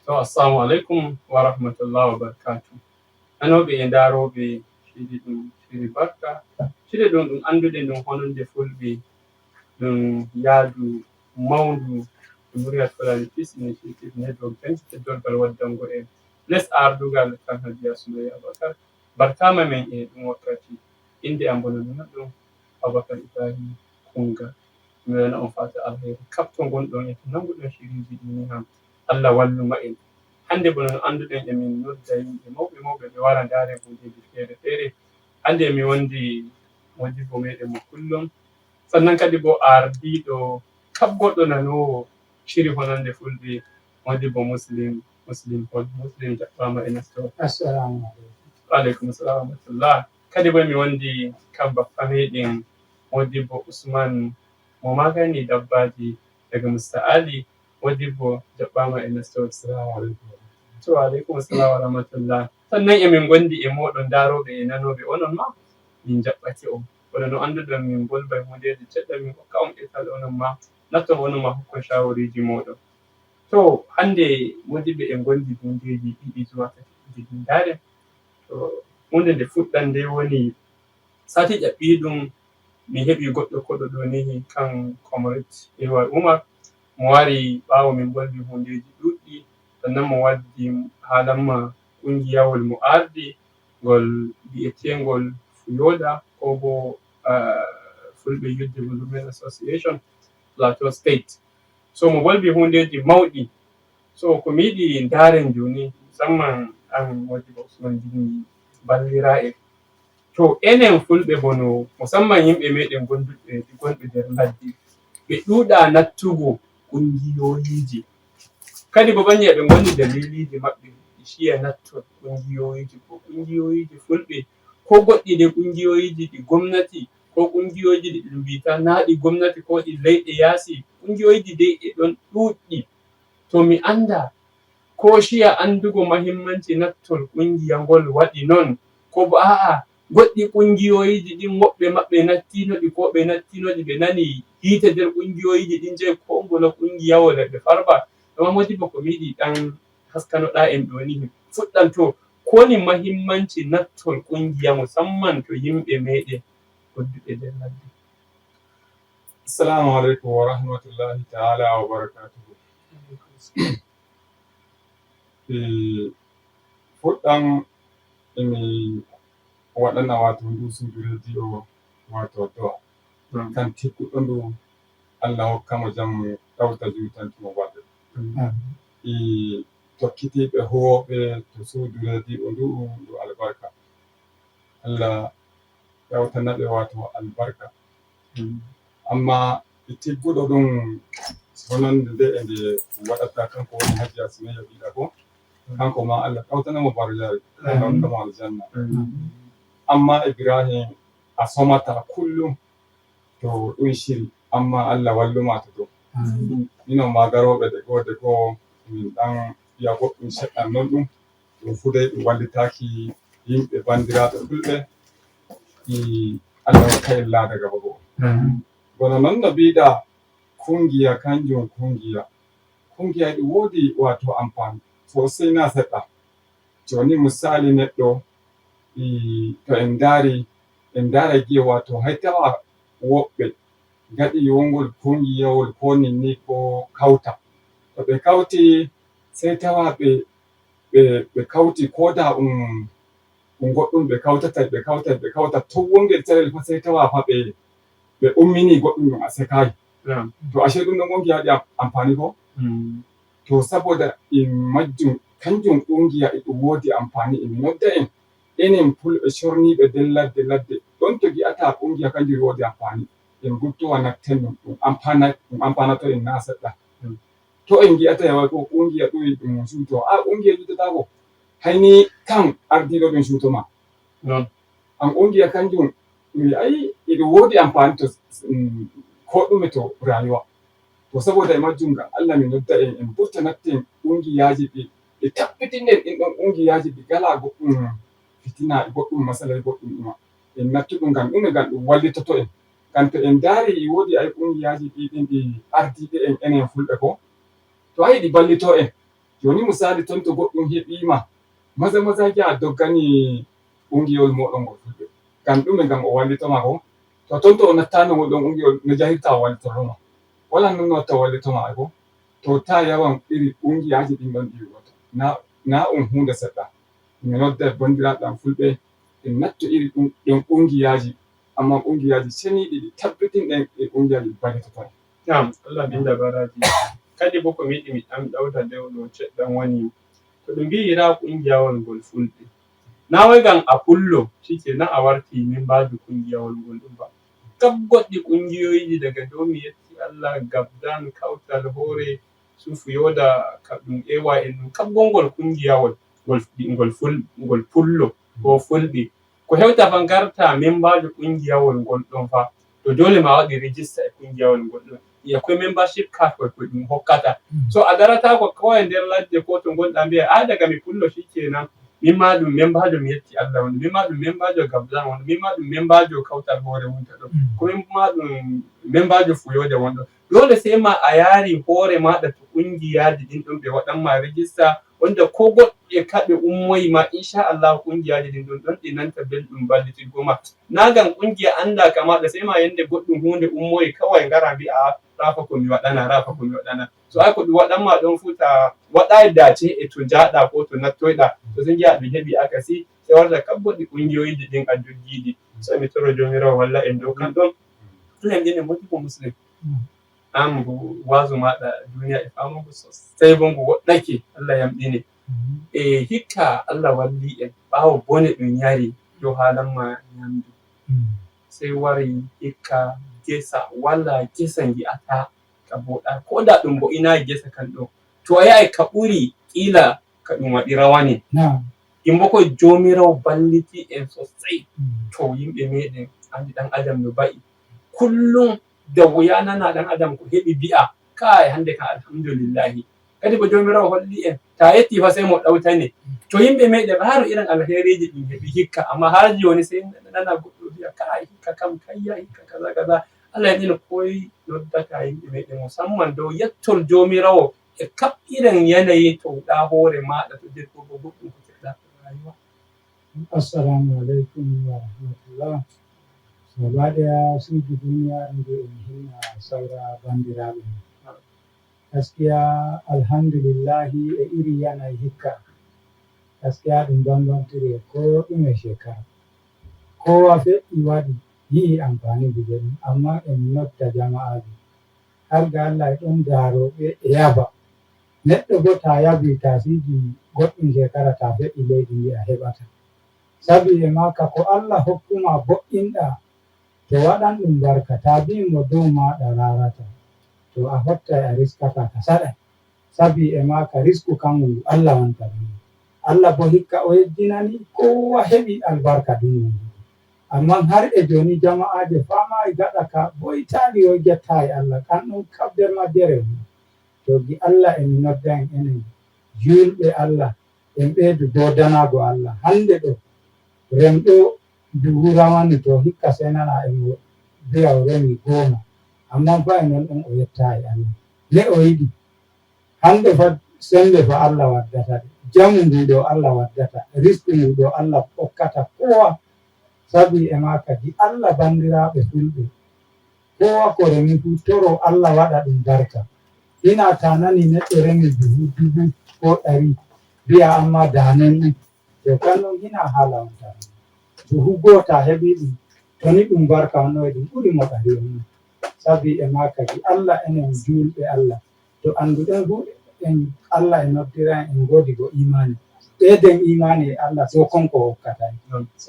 To assalamu alaikum wa rahmatullahi wa barakatuh. Anoɓe e ndaroɓe shiri ɗum shiri barka. Shiri ɗum ɗum andude ɗum hononde fulɓe ɗum yaadu mawndu ɗum Muryat Fulani Peace Initiative Network Benchite Dolgal waddango en les ardugal kan Hajiya Sumayya Abubakar. Barkama men e ɗum wakkati inde am bono ɗum Abubakar Ibrahim Kunga. Mi wayna on fata alheri kapto gonɗon e to nanguɗon shiriji ɗi ni ham Allah walluma en. Hande bono no anduɗen emin nodda yimɓe mawɓe ɓe wara ndaare kujeji feere. Hande mi wondi modibbo meɗen mo kullum, sannan kadi bo ardiɗo kabgoɗɗo nanowo shiri honande fulɓe modibbo muslim jaɓɓama e nasto. Assalamu alaikum. Aleykum salam wa rahmatullah. Kadi bo mi wondi kabba meɗen modibbo Usman mo magani dabbaji daga Mr. Ali modibbo jaɓɓama e nasto. Assalamu alaikum. To aleykum salam wa rahmatullah. Sannan emin gondi e moɗon daroɓe e nanoɓe onon ma min jaɓɓake on. Kono no anduɗon min bolbay hundeji ceɗɗa min hokka on ɗetal onon ma natton onon ma hokkon shawariji moɗon. To hande modibɓe en gondi hundeji ɗiɗi zuwa tati ɗiɗi ndaren. To hunde nde fuɗɗan nde woni sati ƴaɓɓiɗum mi heɓi goɗɗo koɗo ɗo ni kan Comrade Ewal Umar mo wari ɓawo min bolwi hundeji ɗuɗɗi, sannan mo waddi haalanma ƙungiyawol mo ardi ngol bi'etengol Fuyoda ko bo Fulɓe Youth Development Association Plateau State. So mo bolwi hundeji mawɗi. So ko mi yiɗi ndaren joni musamman an Modibbo Usman Jinni ballira en. To enen fulɓe bono musamman yimɓe meɗen gonɓe nder ladde ɓe ɗuuɗa nattugo ƙungiyoyiji. Kadi bo banye ɓe gondi daliliji maɓɓe ɓe shiya natton ƙungiyoyiji ko ƙungiyoyiji fulɓe ko goɗɗi dei ƙungiyoyiji ɗi gomnati ko ƙungiyoyiji ɗi ɗum mbita na ɗi gomnati ko ɗi leyɗe yaasi. Ƙungiyoyiji dei e ɗon ɗuɗɗi. To mi anda ko shiya andugo mahimmanci nattol ƙungiya ngol waɗi non, ko bo a'a goɗɗi ƙungiyoyiji ɗin woɓɓe maɓɓe nattinoɗi ko ɓe nattinoɗi ɓe nani hiite nder ƙungiyoyiji ɗin je ko ngono ƙungiyawol ɓe farba. Amma Modibbo ko mi yiɗi ɗan haskanoɗa en ɗo ni fuɗɗam to ko woni mahimmanci nattol ƙungiya musamman to yimɓe meɗen gonduɓe nder ladde. Assalamu alaikum wa rahmatullahi ta'ala wa barakatuhu. Fuɗɗam emi waɗana wato ndu suudu rediyo wato do'a kan tikkuɗo ndu Allah hokkamo jam ɗawta juutantumo balɗe. Tokkitiɓe huwoɓe to suudu rediyo ndu albarka. Allah ɗawtanaɓe wato albarka. Amma tigguɗo ɗum hononde nde e nde waɗata kanko woni Hajiya Sumayya ɓiɗa ko kanko ma Allah ɗawtanamo barjari ɗawtamo aljanna. Amma Ibrahim a somata kullum to ɗum shiri amma Allah walluma to ɗo. Minon ma garoɓe de ko min ɗan wiya goɗɗum seɗɗan non ɗum fu dai ɗum wallitaki yimɓe bandiraɓe fulɓe Allah hokka en laada gaba bo. Bono non no mbiɗa kungiya kanjum kungiya ɗi woodi wato amfani sosai na seɗɗa. Joni misali neɗɗo to en ndaara giya wato hay tawa woɓɓe gaɗi yongol kungiyawol ko ninni ko kawta. To ɓe kawti sai tawa ɓe kawti ko da goɗɗum ɓe kawta to wongel carel fa sai tawa fa ɓe ummini goɗɗum ɗum a sekayi. To ashe ɗum ɗon kungiya waɗi amfani ko? To saboda majjum kanjum kungiya e ɗum woodi amfani emi nodda en enen fulɓe corniɓe nder ladde ɗon to gi'ata kungiya kanjum woodi amfani en guttowa natten ɗum amfanato en na seɗɗa. To en gi'ata yawa ko kungiya ɗuɗi ɗum cuuto kungiya jutatako hayni kan ardiɗo ɗum cuutoma. An kungiya kanjum ai iɗum woodi amfani to ko ɗume to rayuwa. To saboda e majjum ngam Allah mi nodda en burta natten kungiyaji ɗi e tabbitinen ɗin ɗon kungiyaji ɗi gala goɗɗum fitina goɗɗum masala goɗɗum ɗuma en nattuɗum ngam ɗume ngam ɗum wallitoto en. Ngam to en ndaari woodi ay kungiyaji ɗiɗin ɗi ardiɓe en enen fulɓe ko to ayi ɗi ballito en joni misali ton to goɗɗum heɓima maza gi'a doggani ƙungiyol moɗon ngol fulɓe ngam ɗume ngam o wallitoma ko to ton to o nattano ngoɗon ƙungiyol no jahirta o wallitoroma wala non no watta o wallitoma ko to ta yawan iri ƙungiyaji ɗin ɗon ɗi wota na hunde seɗɗa mi nodda bandiraɓe am fulɓe en natto iri ɗon ƙungiyaji amma ƙungiyaji seniɗi ɗi tabbitinɗen e ƙungiyaji ballitoton. Na'am, Allah binda baraji. Kadi bo ko mi yiɗi mi ɗauta dow ɗo seɗɗan woni to ɗum mbi ira ƙungiyawol ngol fulɓe na wai ngam a pullo shikenan a warti membajo ƙungiyawol ngol ɗum ba. Kab goɗɗi ƙungiyoyiji daga dow mi yetti Allah Gabdan Kautal Hore Sufu Yoda kaɗum ewa en ɗum kab ngol ƙungiyawol ngol pullo ko fulɓe ko hewta fa garta membajo ƙungiyawol ngol ɗon fa to dole ma waɗi rijista e ƙungiyawol ngol ɗon akwai membership card ko ɗum hokkata so a darata ko kawai nder ladde ko to gonɗa mbiya daga mi pullo shikenan min ma ɗum membajo mi yetti Allah woni min ma ɗum membajo Gabdan woni min ma ɗum membajo Kautal Hore wonta ɗon ko min ma ɗum membajo Fuyoda wonɗon dole sai ma a yari hore maɗa to ƙungiyaji ɗin ɗon ɓe waɗanma rijista wanda ko goɗɗe kaɓe ummoyi ma inchallah ƙungiyaji ɗin ɗon ɗi nanta belɗum ballitirgo ma na ngam ƙungiya anda ka maɗa sai ma yande goɗɗum hunde ummoyi kawai ngara mbi'a rafa ko mi waɗana so ai ko ɗum waɗanma ɗon fu ta waɗai dace e to jaɗa ko to nattoyɗa to sai ngi'a ɗum heɓi akasi sai warta kab goɗɗi ƙungiyoyiji ɗin a joggiɗi so mi toro jomirawo walla en dow kan ɗon ɗum ɗin modibo muslim an wazu maɗa duniya e famugo sosai bo ngu woɗɗake Allah yamɗini e hikka Allah walli en ɓawo bone ɗum yari dow halanma nyamdu sai wari hikka gesa wala gesa gi'ata ka boɗa ko da ɗum bo'inayi gesa kan ɗo to a yahi ka ɓuri ƙila ka ɗum waɗi rawani yimbo ko jomirawo balliti en sosai to yimɓe meɗen andi ɗan adam no ba'i kullum da wuya nana ɗan adam ko heɓi bi'a kai hande ka alhamdulillahi kadi bo jomirawo holli en ta yetti fa sai mo ɗautane to yimɓe meɗen haro irin alheriji ɗin heɓi hikka amma har joni sai nana goɗɗo bi'a kai hikka kam kayya hikka kaza Allah ya ɗina koyi noddata yimɓe meɗen musamman dow yettol jomirawo e kab irin yanayi to ɗa hore maɗa to dirgo goɗɗum ko keɗɗa rayuwa. Assalamu alaikum wa rahmatullah. Gaba ɗaya suji duniya inda in hina saura bandiraɓe. Gaskiya alhamdulillahi e iri yanayi hikka gaskiya ɗum bambantiri ko ɗume shekara kowa fe'i waɗi yi'i amfani da ɗum amma en notta jama'aji har ga Allah ɗon daroɓe e yaba neɗɗo bo ta yabi tasiji goɗɗum shekara ta fe'i leydi ndi a heɓata sabi e maka ko Allah hokkuma bo'inɗa to waɗan ɗum barka ta bimo dow maɗa rarata to a hottai a riskata ka saɗa sabi e maka risku kangu Allah wonta ɗum Allah bo hikka o yeddinani kowa heɓi albarka ɗum amma har e joni jama'aje fama gaɗa ka boytali o jettayi Allah kanɗum kabder majjere to gi Allah emi nodda en enen julɓe Allah en ɓeydu dodanago Allah hande ɗo remɗo duhu rawani to hikka sai nana en biya o remi 10 amma fa e non ɗon o yettayi Allah ne o yiɗi hande fa sembe fa Allah waddata jamu nduɗo Allah waddata risku nduɗo Allah hokkata kowa sabi e maka di Allah bandiraɓe fulɓe kowa ko remi fu toro Allah waɗa ɗum barka ina ta nani neɗɗo remi dubu ko 100 biya amma danen ɗum to kannon hina hala on tan duhu gota heɓi ɗum toni ɗum barka on ɗo ɗum ɓuri mo 100 on sabi e maka di Allah enen julɓe Allah to anduɗen fu en Allah e noddira en godi go imani ɓeyden imani e Allah so konko hokkata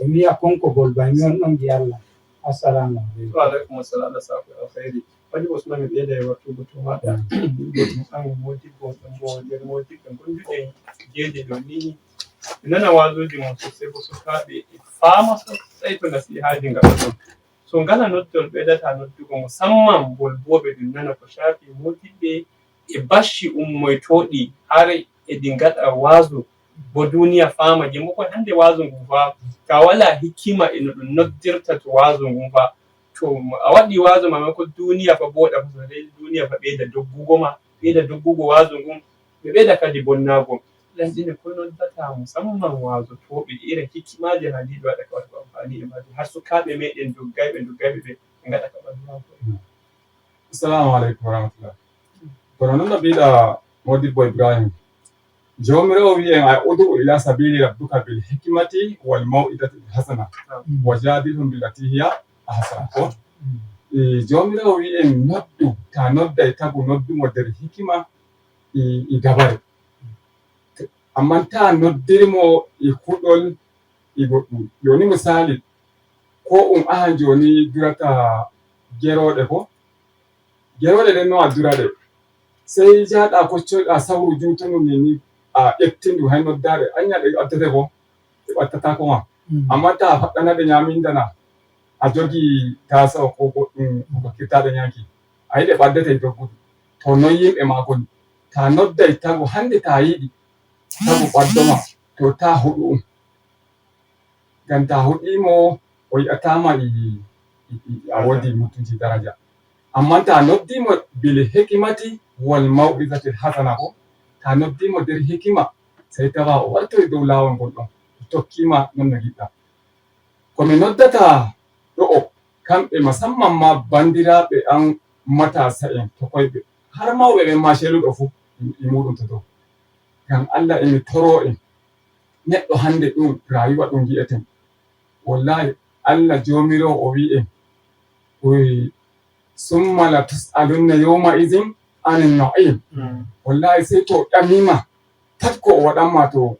e miya konko bolba mi on ɗon gi Allah. Assalamu alaikum. Wa alaikum assalam da safi alkhairi wani Usman ɓe da wartugo to maɗa goɗɗum an modibo ɗon bo nder modiɓɓe gonɗuɗe geje ɗo ni nana wazoji mon sosai bo sukaɓe fama sosai to nasihaji ngaɗa ɗon so ngala noddol ɓeydata noddugo musamman bolboɓe ɗum nana ko shafi modiɓɓe e bashi ummoytoɗi har e ɗi ngaɗa wazu bo duniya fama jemmo ko hande wazu ngu fa ka wala hikima e no ɗum noddirta to wazu ngu fa to a waɗi wazu ma ko duniya fa boɗa fa so dai duniya fa ɓeyda doggugo ma ɓeyda doggugo wazu ngun ɓe ɓeyda kadi bonnago. Lasdine ko noddata musamman wazotoɓe irin hikkimaji haliɓe waɗa ka waɗugo amfani e maji har sukaɓe meɗen doggayɓe ɓe ngaɗa ka ɓandu mako. Assalamu alaikum warahmatullah. Kono non no mbiɗa Modibbo Ibrahim, jomirawo wi en udu ila sabili rabbuka bil hikmati wal mau'izati hasana wa jadilhum billati hiya ahsan. Ko jomirawo wi en noddu, ta nodday tagu noddumo nder hikima e dabare, amma ta noddirmo e kuɗol e goɗɗum. Joni misali ko ahan joni durata geroɗe, ko geroɗe ɗen no a duraɗe sey jaɗa koccoyɗa sawru jutunu ni a ƴettindu hay noddare anya ɗe addete ko ɗe ɓattatako ma. amma ta faɗɗanaɗe ñamindana a jogi tasawo ko goɗɗum hokkirtaɗe ñaki a yiɗe ɓaddete doggudu. To non yimɓe ma goni, ta nodday tagu hande ta yiɗi tagu ɓaddoma to ta huɗu ngam ta huɗimo o yi'atama a wodi mutunci daraja. amma ta noddimo bil hikmati wal mau'izati hasana, ko ta noddimo nder hikima sey tawa o wartori dow lawol gonɗon o tokkima non no giɗɗa. komi noddata ɗo kamɓe musamman ma bandiraɓe an matasa en tokoyɓe har mawɓe ɓen ma sheluɗo fu e muɗum to dow. ngam Allah emi toro en, neɗɗo hande ɗum rayuwa ɗum gi'eten wallahi Allah jomirawo o wi en summa la tus'alunna yawma idhin anin na'im. wallahi sey to ƴamima pat ko o waɗanma to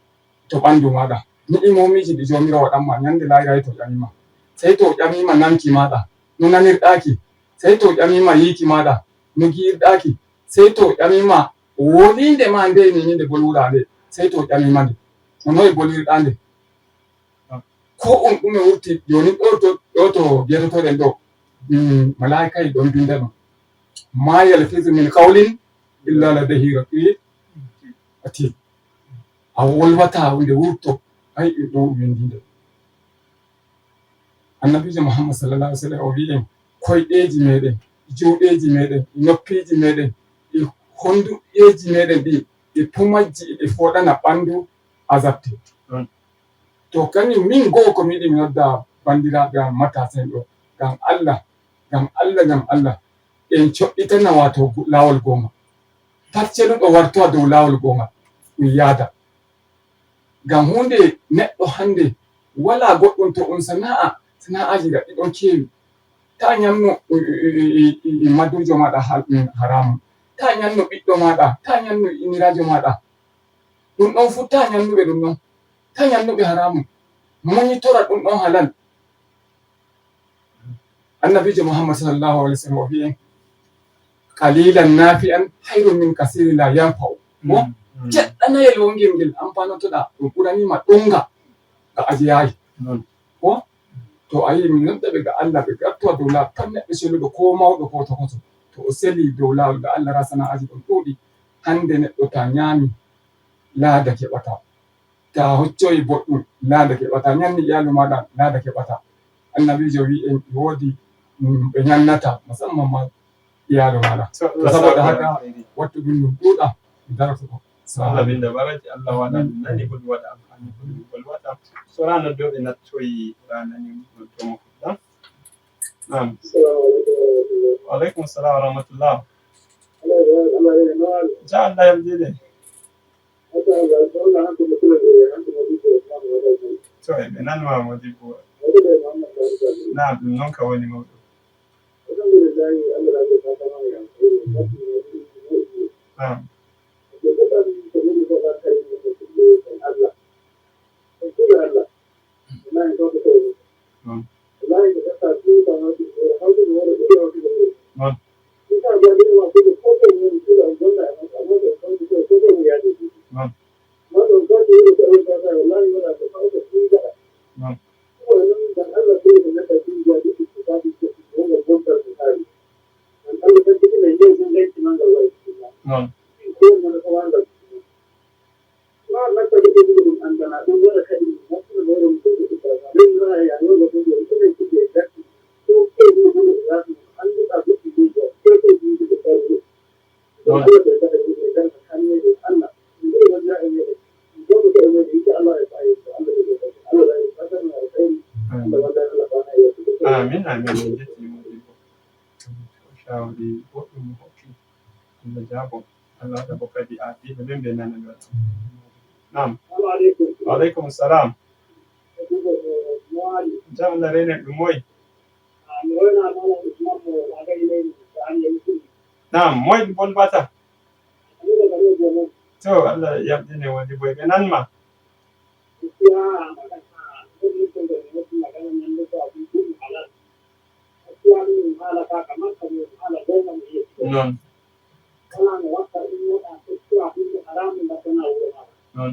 ɓandu maɗa, ni'imomiji ɗi jomirawo waɗanma nyande lahira to ƴamima. sey to ƴamima nanki maɗa no nanirɗaki, sey to ƴamima yiki maɗa no gi'irɗaki, sey to ƴamima wolinde ma nde nde bolwuɗa nde, sey to ƴamima nde no noye bolwirɗa nde. ko ɗume wurti joni ɗo to gerotoɗen ɗo malaika e ɗon binda ɗum ma yalfizu min qawlin illa ladayhi raqibun atid. a wolwata hunde wurto ay ɗo windinde. annabijo Muhammad sallallahu alaihi wasallam o wi en koyɗeji meɗen, juuɗeji meɗen, noppiji meɗen e honduɗeji meɗen ɗi pumajji ɗi foɗana ɓandu azabte. to kañum min goo komi yiɗi mi nodda bandiraɓe am matasa en ɗo, ngam Allah en coɗɗitana wato lawol gonga. pat celuɗo wartowa dow lawol gonga ɗum yaada. ngam hunde neɗɗo hande wala goɗɗum to sana'aji gaɗɗi ɗon kewi. ta ñamno maddujo maɗa haramu, ta ñamno ɓiɗɗo maɗa, ta ñamno inirajo maɗa, ɗum ɗon fu ta ñamnuɓe ɗum ɗon, ta ñamnuɓe haramu, muñitora ɗum ɗon halal. annabijo Muhammad sallallahu alaihi wasallam o wi en qalilan nafi'an hayrun min kasirin la yanfa'u. jeɗɗanayel wongel ngel amfanotoɗa ɗum ɓuranima ɗonga ga ajiyayi. ko to a yi mi nodda ɓe ga Allah ɓe gartowa dow lawol. pat neɗɗo celuɗo ko mawɗo ko tokoto to o seli dow lawol ga Allah sana'aji ɗon ɗuɗi. hande neɗɗo ta ñami laada keɓata, ta hoccoyi boɗɗum laada keɓata, ñamni iyalu maɗa laada keɓata. annabijo wi en woodi ɓe ñannata musamman ma iyalu maɗa. saboda haka wattu ɗum ɗum ɗuɗa daratoɗo. Allah binda baraji Allah waɗa ɗum nani bol waɗa amfani bol waɗa. so rana dow ɓe nattoyi ranani to mo fuɗɗam. Naam. wa alaikum salam wa rahmatullah. ja Allah yamdide. to ɓe nanma Modibbo. naam ɗum noon ka woni mawɗo. naam. Amin amin min jetti Modibbo. Shawari boɗɗum mo hokki. Allah jaabo. Allah waɗa bo kadi ardiɓe ɓen ɓe nana belɗum. Naam. Wa alaikum salam. Jam Allah rene ɗum moy? Naam, moy bolbata? To Allah yamɗine Modibbo ɓe nanma. Non. Non.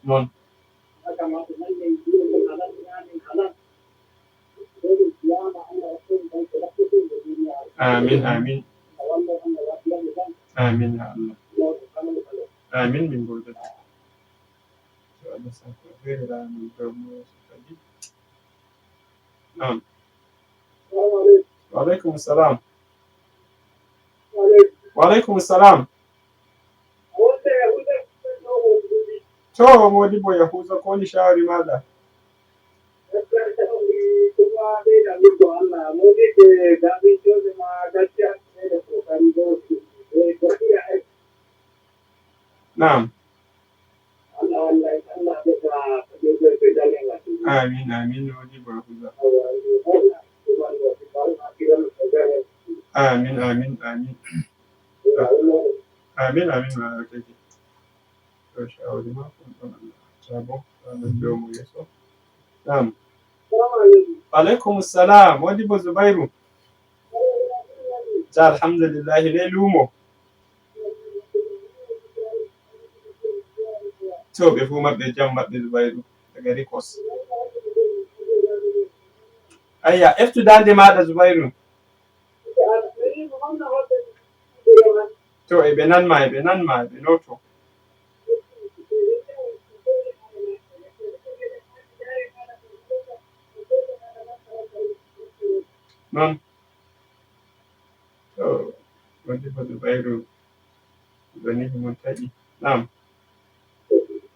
Non. Amin amin. Amin ya Allah. Amin min gordata. To Allah sako alheri ranar domin su kadi. Naam. Wa alaikum salam. Wa alaikum salam. To Modibbo Yahuza ko ni shawari maɗa? Naam. Amin amin Modibbo Yahuza. Amin amin amin. Amin amin ma kake. To shawari ma kun ɗon Allah jaabo ranar domin yeso. Naam. Alaikum salam. Modibbo Zubairu. Ja alhamdulillah ne lumo. To ɓe fu maɓɓe jam maɓɓe Zubairu daga Rikos. Ayya eftudande maɗa Zubairu. To e ɓe nanma e ɓe noto. Non. To Modibbo Zubairu doni mon taƴi. Naam.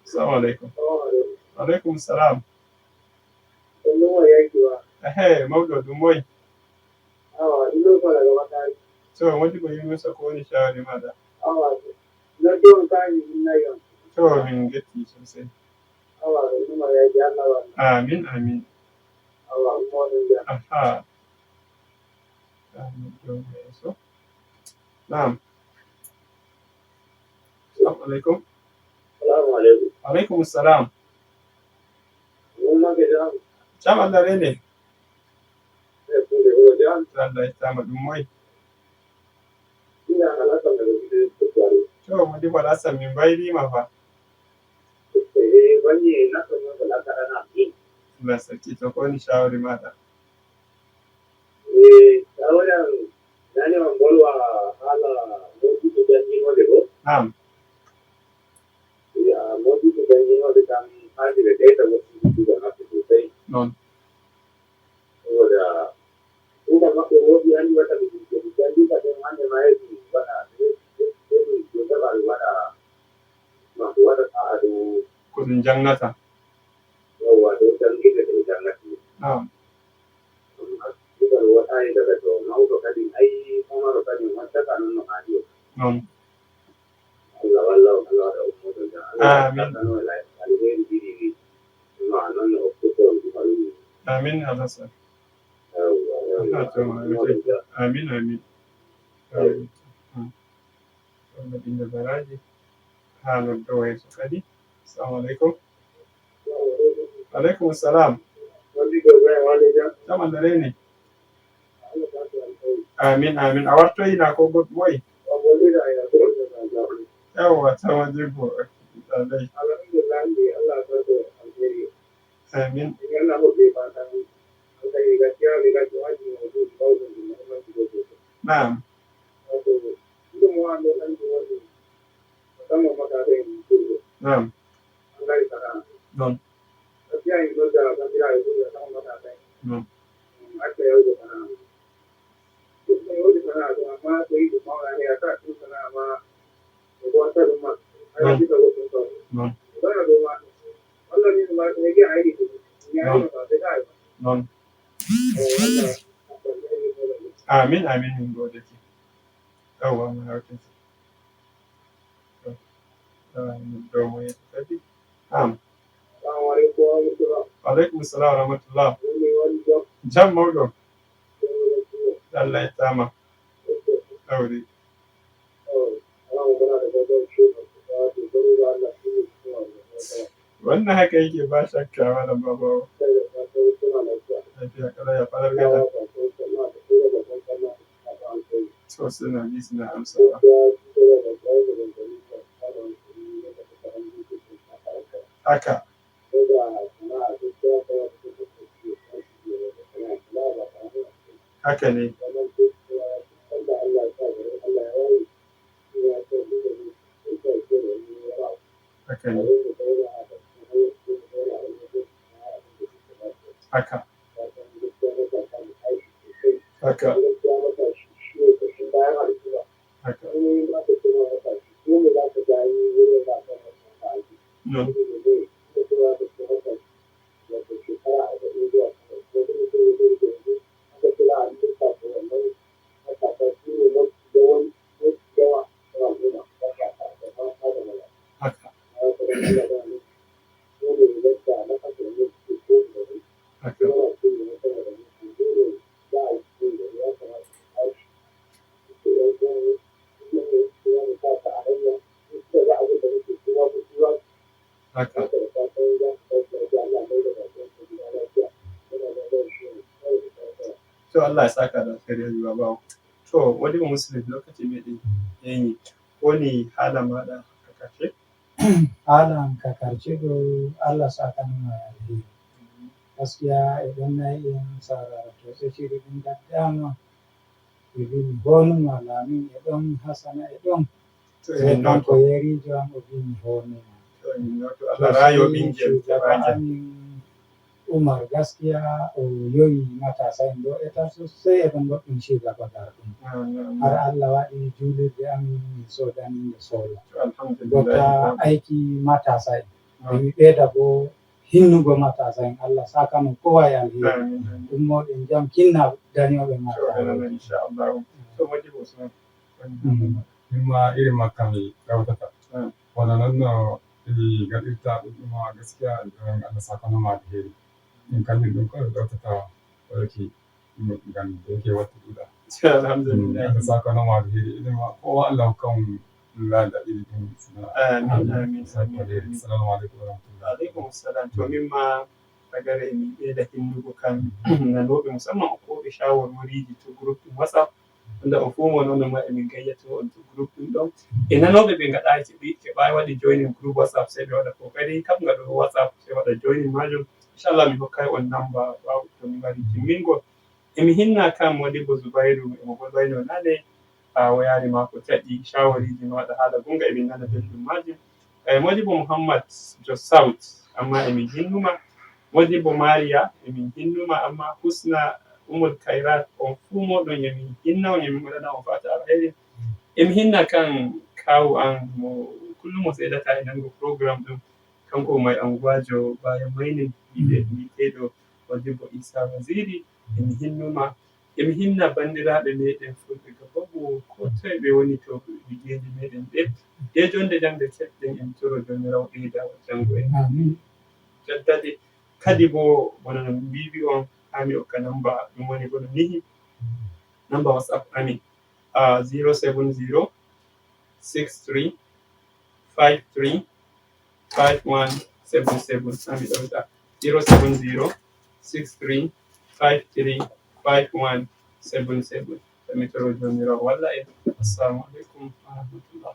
Assalamu alaikum. Wa alaikum salam. Mawɗo ɗum moy? To Modibbo Yunusa ko woni shawari maɗa? To min getti sosai. Amin amin. Aha. So. Naam. Assalamu alaikum. Wa alaikum salam. Jam Allah rene. Allah ittama ɗum moy? To Modibbo Alhassan min bayrima fa. Allah sarki to ko woni shawari maɗa? Naam. Non. Ko ɗum jangata. Naam. Non. Amin. Amin Alhassan. Amin amin. Allah inda baraji hanon ɗo yeso kadi. Assalamu alaikum. Alaikum salam. Jam Allah rene. Amin amin. A wartoyina ko goɗɗum moy? Yawwa ta Modibbo. Amin. Naam. Naam. Non. Non. Non. Non. non amin amin min gode ki yawwa mai haukin domin ya tafi alaikum salam wa rahmatullah jam maudo Allah ya tama ɗaure wannan haka yake ba shakka malam babawo lafiya kada ya farar gada to suna ji suna amsawa haka haka ne haka ne haka haka haka no haka haka haka to Allah ya saka da alkhairi ya ba to wani muslim lokaci mai din yayi wani hala ma da kakace halan ka karshe do Allah saka nuna alheri gaskiya idan na yi saurara to sai shi rigin da dama ibin bonum malamin idan hasana idan sai kan ko yeri jam ibin bonum to Allah rayo bingel Umar gaskiya yoyi matasa indo ita sosai idan bakin shi gaba da har Allah waɗi julir da amin so dan da sola wata aiki matasa in ɗaya da bo hinnugo matasa in Allah saka mu kowa ya alheri ɗum moɗen jam kinna dañoɓe matasa inshallah to waje bo so imma irin makami ɗautata wannan no gaɗirta ɗum ma gaskiya Allah saka mu ma alheri in kamin ɗum kawai ɗautata warki gan da yake wata duda alhamdulillah Allah saka mu ma alheri idan ma kowa Allah kan lada iri ɗin suna amin amin assalamu alaikum wa rahmatullahi alaikum assalam to min ma tagare mi ɗaya da hindugo kan na noɓe musamman ko ɓe shawarwari to group ɗin WhatsApp wanda o fumo noon ma emin gayyato on to group ɗin ɗon e nanoɓe ɓe gaɗa keɓa waɗi joining group WhatsApp sai ɓe waɗa kokari kam gaɗo WhatsApp sai waɗa joining majum inchallah mi hokkay on number ɓawo to mi wari timmingol emi hinna kam Modibo Zubairu emo bolwayno nane wayare mako taɗi shawariji mi waɗa haala gonga emin nana belɗum majum Modibo Muhammad Jos South amma emin hinnuma Modibo Maria emin hinnuma amma Husna Umul Khairat on fuu moɗon emin hinna on emin waɗana on fata alheri emi hinna kan kawu an mo kullum mo seedata e nango programme ɗum kanko mai anguwajo bayan mainin wi'eteɗo Modibo Isa Waziri emi hinnuma emi hinna bandiraɓe meɗen fulɓe gababu ko toye ɓe woni to liggeyji meɗen ɗe jonde jangde keɗɗen en toro jomirawo ɓeyda jango en jaddade kadi bo bana no mbiwi on hami okka namba ɗum woni bono nihi namba WhatsApp amin 070 63 53 5177 ami ɗauta 070 63 53 5177 mi toro jomirawo walla en assalamu aleykum wa rahmatullah